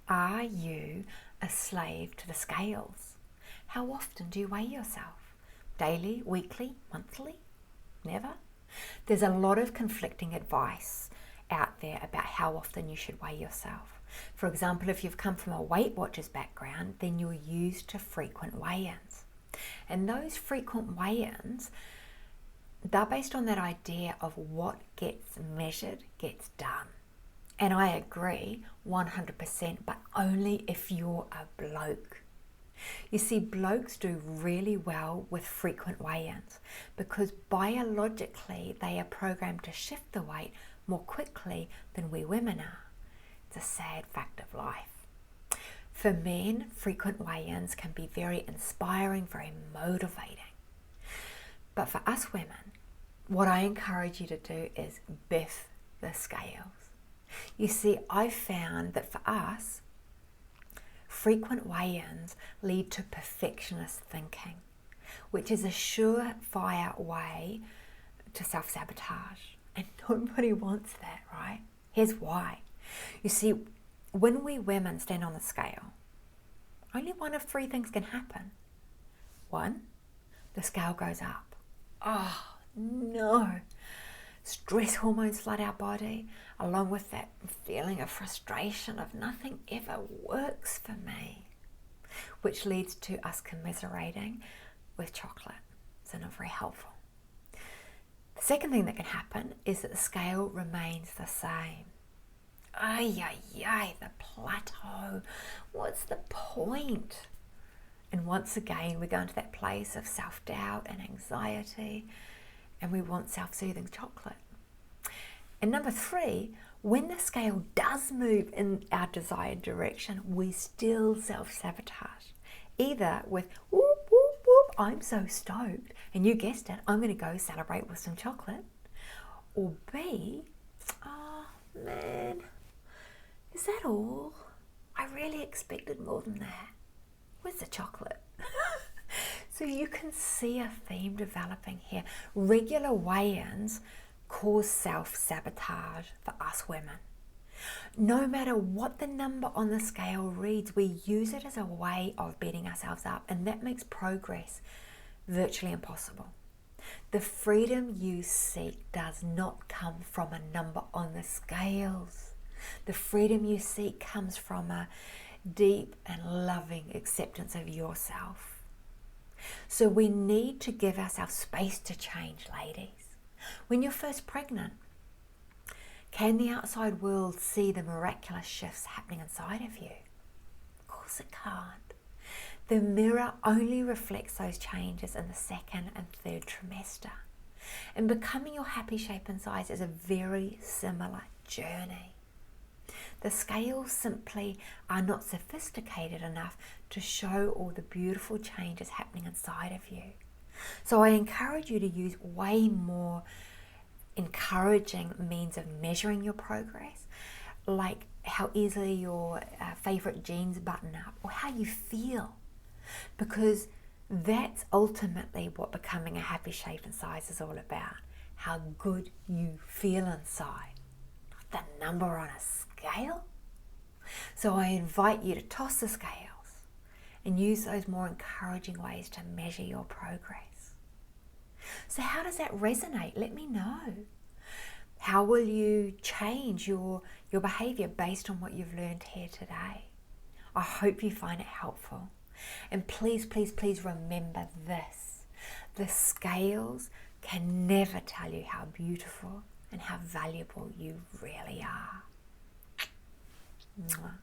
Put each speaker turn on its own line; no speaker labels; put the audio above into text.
Are you a slave to the scales? How often do you weigh yourself? Daily, weekly, monthly? Never? There's a lot of conflicting advice out there about how often you should weigh yourself. For example, if you've come from a Weight Watchers background, then you're used to frequent weigh-ins. And those frequent weigh-ins, they're based on that idea of what gets measured gets done. And I agree 100%, but only if you're a bloke. You see, blokes do really well with frequent weigh-ins because biologically they are programmed to shift the weight more quickly than we women are. It's a sad fact of life. For men, frequent weigh-ins can be very inspiring, very motivating. But for us women, what I encourage you to do is biff the scales. You see, I've found that for us, frequent weigh-ins lead to perfectionist thinking, which is a surefire way to self-sabotage. And nobody wants that, right? Here's why. You see, when we women stand on the scale, only one of three things can happen. One, the scale goes up. Oh, no. Stress hormones flood our body, along with that feeling of frustration of nothing ever works for me, which leads to us commiserating with chocolate. It's not very helpful. The second thing that can happen is that the scale remains the same. The plateau. What's the point? And once again, we go into that place of self-doubt and anxiety, and we want self-soothing chocolate. And number three, when the scale does move in our desired direction, we still self-sabotage. Either with, whoop, whoop, whoop, I'm so stoked, and you guessed it, I'm going to go celebrate with some chocolate. Or B, oh man, is that all? I really expected more than that. Where's the chocolate? So you can see a theme developing here. Regular weigh-ins cause self-sabotage for us women. No matter what the number on the scale reads, we use it as a way of beating ourselves up, and that makes progress virtually impossible. The freedom you seek does not come from a number on the scales. The freedom you seek comes from a deep and loving acceptance of yourself. So we need to give ourselves space to change, ladies. When you're first pregnant, can the outside world see the miraculous shifts happening inside of you? Of course it can't. The mirror only reflects those changes in the second and third trimester. And becoming your happy shape and size is a very similar journey. The scales simply are not sophisticated enough to show all the beautiful changes happening inside of you. So I encourage you to use way more encouraging means of measuring your progress, like how easily your favorite jeans button up or how you feel, because that's ultimately what becoming a happy shape and size is all about. How good you feel inside, not the number on a scale. So I invite you to toss the scales and use those more encouraging ways to measure your progress. So how does that resonate? Let me know. How will you change your behavior based on what you've learned here today? I hope you find it helpful. And please, please, please remember this. The scales can never tell you how beautiful and how valuable you really are. Mwah.